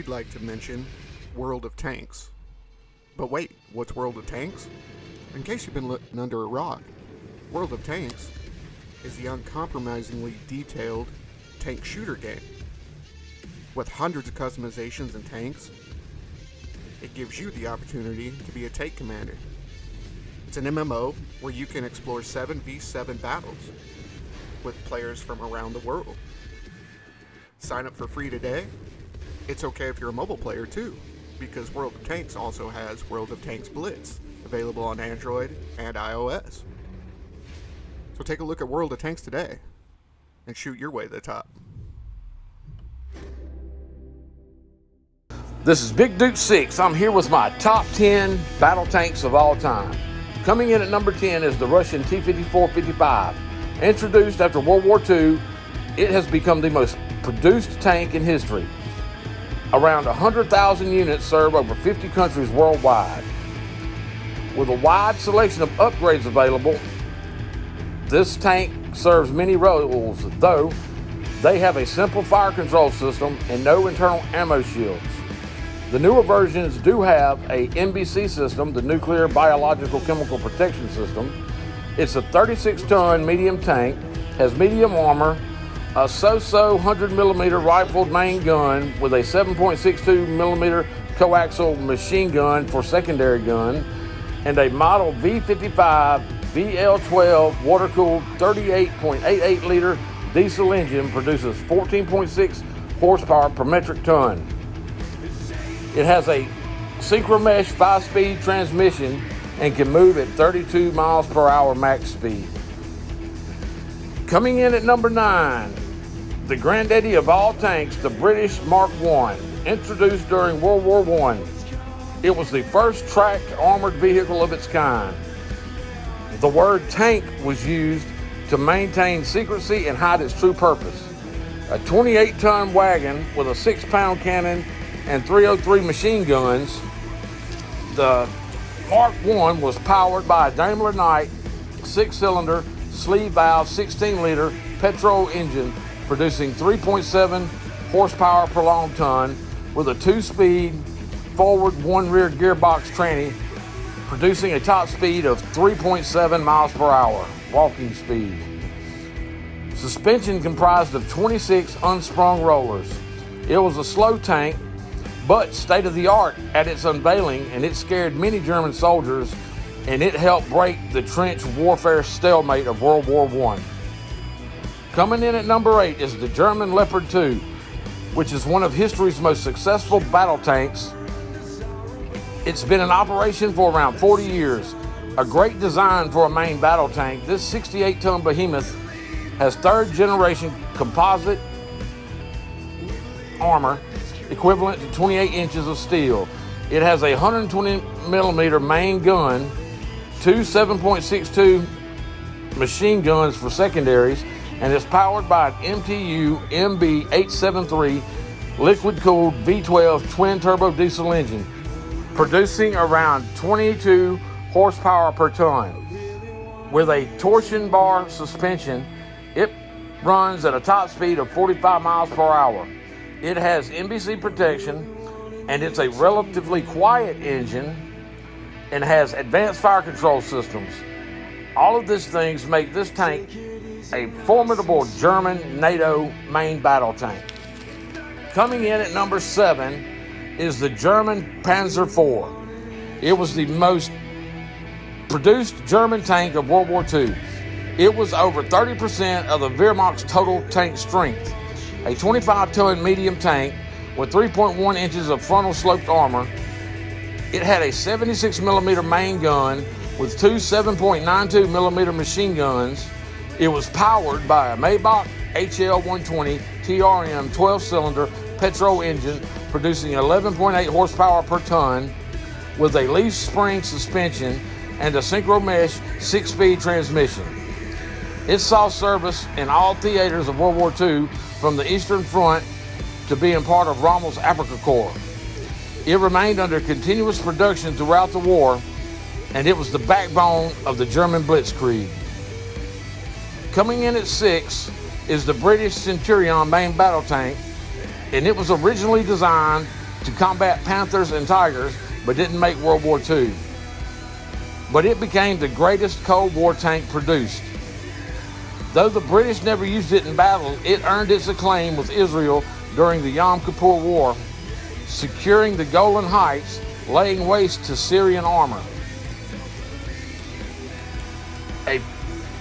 we'd like to mention World of Tanks. But wait, what's World of Tanks? In case you've been living under a rock, World of Tanks is the uncompromisingly detailed tank shooter game. With hundreds of customizations and tanks, it gives you the opportunity to be a tank commander. It's an MMO where you can explore 7v7 battles with players from around the world. Sign up for free today. It's okay if you're a mobile player too, because World of Tanks also has World of Tanks Blitz, available on Android and iOS. So take a look at World of Tanks today and shoot your way to the top. This is Big Duke 6. I'm here with my top 10 battle tanks of all time. Coming in at number 10 is the Russian T-54-55. Introduced after World War II, it has become the most produced tank in history. Around 100,000 units serve over 50 countries worldwide. With a wide selection of upgrades available, this tank serves many roles, though they have a simple fire control system and no internal ammo shields. The newer versions do have a NBC system, the Nuclear Biological Chemical Protection System. It's a 36-ton medium tank, has medium armor, a so-so 100mm rifled main gun with a 7.62mm coaxial machine gun for secondary gun, and a model V55 VL12 water-cooled 38.88-liter diesel engine produces 14.6 horsepower per metric ton. It has a synchro-mesh 5-speed transmission and can move at 32 miles per hour max speed. Coming in at number 9, the granddaddy of all tanks, the British Mark I, introduced during World War I. It was the first tracked armored vehicle of its kind. The word tank was used to maintain secrecy and hide its true purpose. A 28-ton wagon with a 6-pound cannon and 303 machine guns, the Mark I was powered by a Daimler Knight 6-cylinder sleeve valve 16-liter petrol engine producing 3.7 horsepower per long ton with a 2-speed forward 1-rear gearbox tranny producing a top speed of 3.7 miles per hour walking speed. Suspension comprised of 26 unsprung rollers. It was a slow tank but state-of-the-art at its unveiling, and it scared many German soldiers, and it helped break the trench warfare stalemate of World War I. Coming in at number 8 is the German Leopard 2, which is one of history's most successful battle tanks. It's been in operation for around 40 years. A great design for a main battle tank, this 68-ton behemoth has third-generation composite armor equivalent to 28 inches of steel. It has a 120mm main gun, 2 7.62 machine guns for secondaries, and is powered by an MTU MB873 liquid-cooled V12 twin-turbo diesel engine, producing around 22 horsepower per ton. With a torsion bar suspension, it runs at a top speed of 45 miles per hour. It has NBC protection, and it's a relatively quiet engine and has advanced fire control systems. All of these things make this tank a formidable German NATO main battle tank. Coming in at number 7 is the German Panzer IV. It was the most produced German tank of World War II. It was over 30% of the Wehrmacht's total tank strength. A 25-ton medium tank with 3.1 inches of frontal sloped armor. It had a 76mm main gun with 2 7.92mm machine guns. It was powered by a Maybach HL120 TRM 12-cylinder petrol engine producing 11.8 horsepower per ton with a leaf spring suspension and a synchro mesh 6-speed transmission. It saw service in all theaters of World War II, from the Eastern Front to being part of Rommel's Afrika Korps. It remained under continuous production throughout the war, and it was the backbone of the German Blitzkrieg. Coming in at 6 is the British Centurion main battle tank, and it was originally designed to combat Panthers and Tigers, but didn't make World War II. But it became the greatest Cold War tank produced. Though the British never used it in battle, it earned its acclaim with Israel during the Yom Kippur War, securing the Golan Heights, laying waste to Syrian armor. A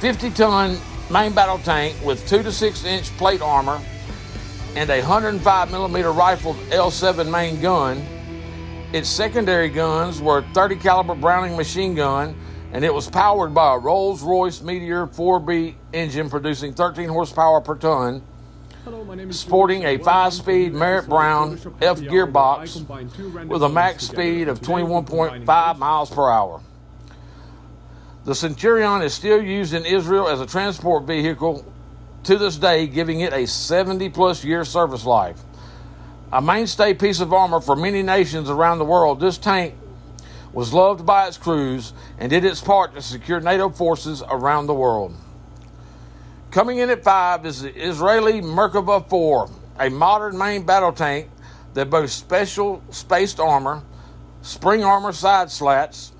50-ton main battle tank with 2 to 6 inch plate armor and a 105mm rifled L7 main gun. Its secondary guns were 30 caliber Browning machine gun, and it was powered by a Rolls-Royce Meteor 4B engine producing 13 horsepower per ton, sporting a 5-speed Merritt Brown F gearbox with a max speed of 21.5 miles per hour. The Centurion is still used in Israel as a transport vehicle to this day, giving it a 70-plus year service life. A mainstay piece of armor for many nations around the world, this tank was loved by its crews and did its part to secure NATO forces around the world. Coming in at 5 is the Israeli Merkava 4, a modern main battle tank that boasts special spaced armor, spring armor side slats,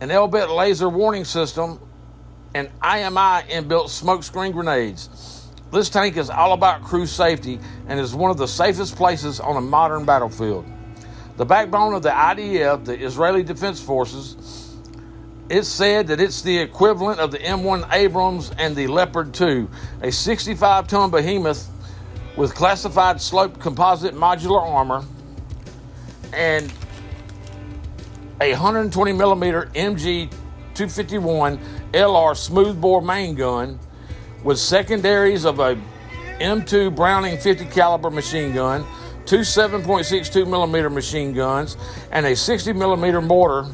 an Elbit laser warning system, and IMI inbuilt smokescreen grenades. This tank is all about crew safety and is one of the safest places on a modern battlefield. The backbone of the IDF, the Israeli Defense Forces, it's said that it's the equivalent of the M1 Abrams and the Leopard 2, a 65-ton behemoth with classified sloped composite modular armor and a 120mm MG 251 LR smoothbore main gun with secondaries of a M2 Browning 50 caliber machine gun, 2 7.62mm machine guns, and a 60mm mortar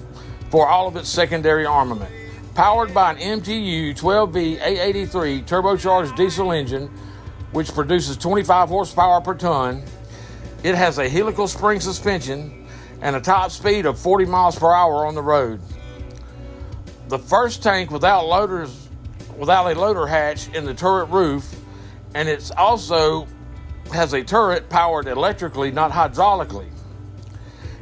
for all of its secondary armament. Powered by an MTU 12V A83 turbocharged diesel engine, which produces 25 horsepower per ton, it has a helical spring suspension and a top speed of 40 miles per hour on the road. The first tank without a loader hatch in the turret roof, and it also has a turret powered electrically, not hydraulically.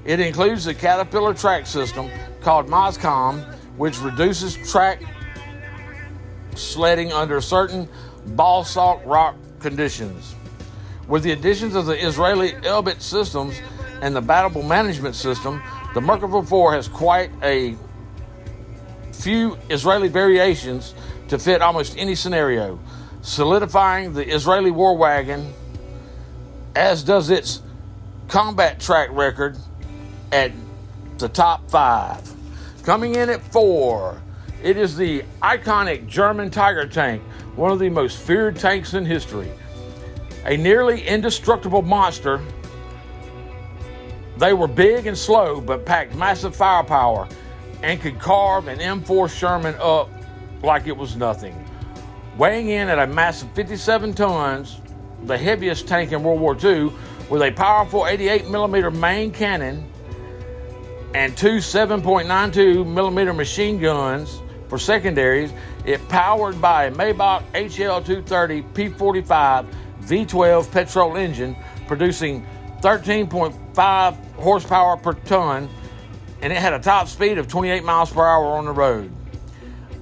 It includes a Caterpillar track system called Moscom, which reduces track sledding under certain basalt rock conditions. With the additions of the Israeli Elbit systems and the Battle Management System, the Merkava 4 has quite a few Israeli variations to fit almost any scenario, solidifying the Israeli war wagon, as does its combat track record at the top 5. Coming in at 4, it is the iconic German Tiger tank, one of the most feared tanks in history. A nearly indestructible monster, they were big and slow but packed massive firepower and could carve an M4 Sherman up like it was nothing. Weighing in at a massive 57 tons, the heaviest tank in World War II, with a powerful 88mm main cannon and 2 7.92mm machine guns for secondaries, it powered by a Maybach HL230 P45 V12 petrol engine producing 13.5 horsepower per ton, and it had a top speed of 28 miles per hour on the road.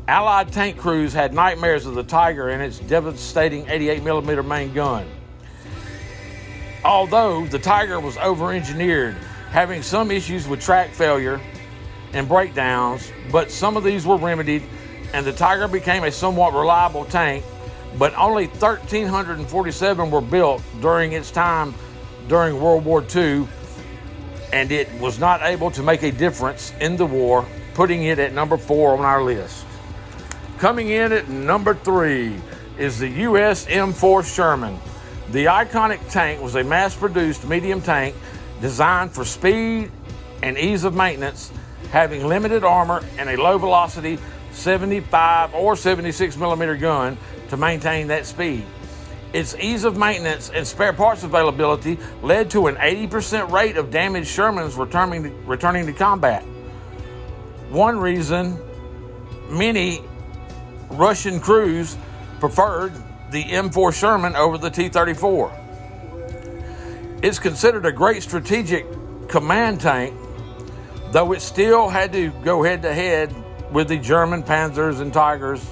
Allied tank crews had nightmares of the Tiger and its devastating 88mm main gun. Although the Tiger was over-engineered, having some issues with track failure and breakdowns, but some of these were remedied, and the Tiger became a somewhat reliable tank, but only 1,347 were built during its time during World War II, and it was not able to make a difference in the war, putting it at number 4 on our list. Coming in at number 3 is the U.S. M4 Sherman. The iconic tank was a mass-produced medium tank designed for speed and ease of maintenance, having limited armor and a low-velocity 75 or 76mm gun to maintain that speed. Its ease of maintenance and spare parts availability led to an 80% rate of damaged Shermans returning to combat. One reason many Russian crews preferred the M4 Sherman over the T-34. It's considered a great strategic command tank, though it still had to go head-to-head with the German Panzers and Tigers.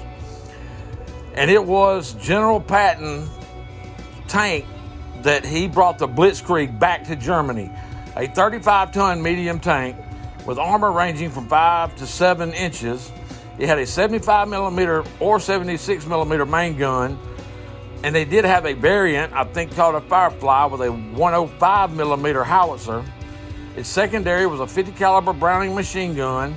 And it was General Patton's tank that he brought the Blitzkrieg back to Germany. A 35-ton medium tank with armor ranging from 5 to 7 inches. It had a 75 millimeter or 76 millimeter main gun, and they did have a variant, I think called a Firefly, with a 105 millimeter howitzer. Its secondary was a 50 caliber Browning machine gun,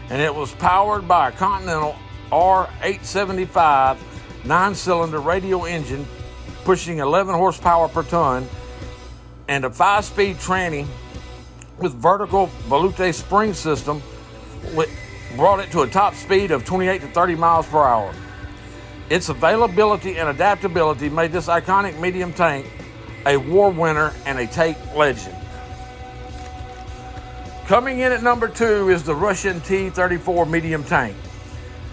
and it was powered by a Continental R875 9-cylinder radial engine pushing 11 horsepower per ton, and a 5-speed tranny with vertical volute spring system brought it to a top speed of 28 to 30 miles per hour. Its availability and adaptability made this iconic medium tank a war winner and a tank legend. Coming in at number 2 is the Russian T-34 medium tank.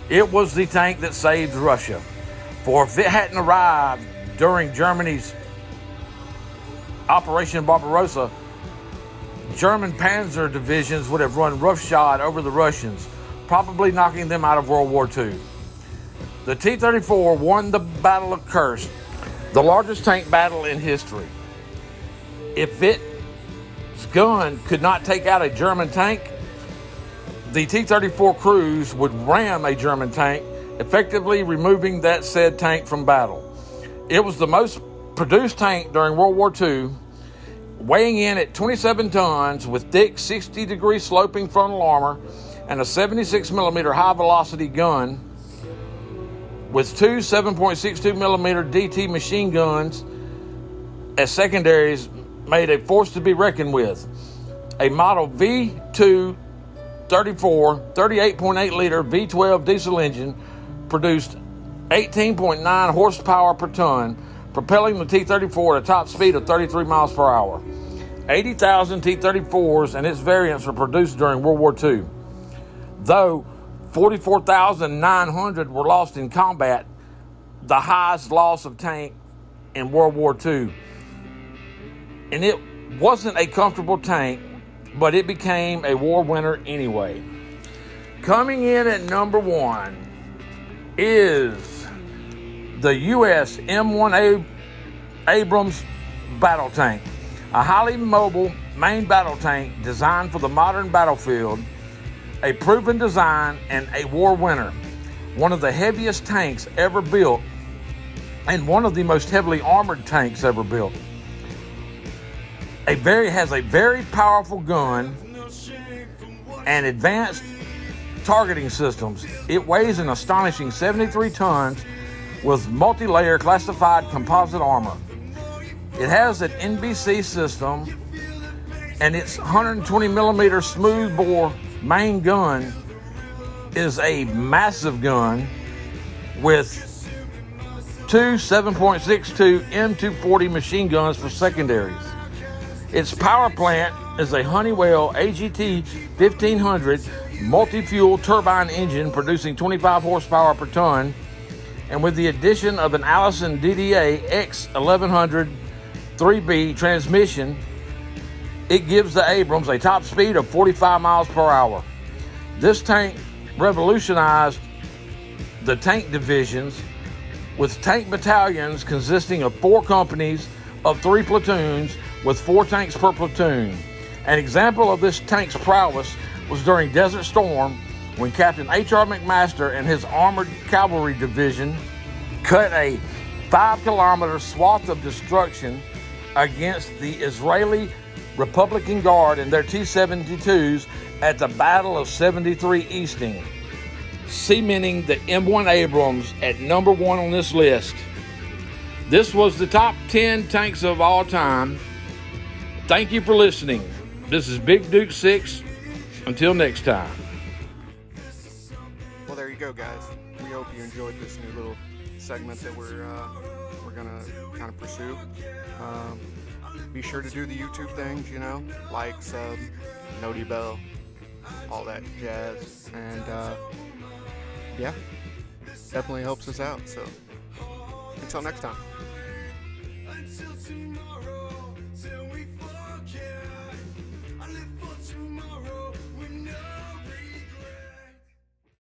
It was the tank that saved Russia, for if it hadn't arrived during Germany's Operation Barbarossa, German panzer divisions would have run roughshod over the Russians, probably knocking them out of World War II. The T-34 won the Battle of Kursk, the largest tank battle in history. If its gun could not take out a German tank, the T-34 crews would ram a German tank, effectively removing that said tank from battle. It was the most produced tank during World War II, weighing in at 27 tons with thick 60-degree sloping frontal armor and a 76 millimeter high-velocity gun with two 7.62 millimeter DT machine guns as secondaries, made a force to be reckoned with. A model V2 34 38.8 liter V12 diesel engine produced 18.9 horsepower per ton, propelling the T-34 at a top speed of 33 miles per hour. 80,000 T-34s and its variants were produced during World War II. Though 44,900 were lost in combat, the highest loss of tank in World War II. And it wasn't a comfortable tank, but it became a war winner anyway. Coming in at number 1 is the U.S. M1 Abrams battle tank, a highly mobile main battle tank designed for the modern battlefield, a proven design and a war winner, one of the heaviest tanks ever built, and one of the most heavily armored tanks ever built. Has a very powerful gun and advanced targeting systems. It weighs an astonishing 73 tons with multi-layer classified composite armor. It has an NBC system, and its 120 millimeter smooth bore main gun is a massive gun with two 7.62 M240 machine guns for secondaries. Its power plant is a Honeywell AGT 1500 multi-fuel turbine engine producing 25 horsepower per ton, and with the addition of an Allison DDA X1100 3B transmission, it gives the Abrams a top speed of 45 miles per hour. This tank revolutionized the tank divisions, with tank battalions consisting of 4 companies of 3 platoons with 4 tanks per platoon. An example of this tank's prowess was during Desert Storm, when Captain H.R. McMaster and his armored cavalry division cut a 5-kilometer swath of destruction against the Israeli Republican Guard and their T-72s at the Battle of 73 Easting, cementing the M1 Abrams at number 1 on this list. This was the top 10 tanks of all time. Thank you for listening. This is Big Duke 6. Until next time. Well, there you go, guys. We hope you enjoyed this new little segment that we're gonna kind of pursue. Be sure to do the YouTube things, like, sub, noti bell, all that jazz, and yeah, definitely helps us out. So until next time.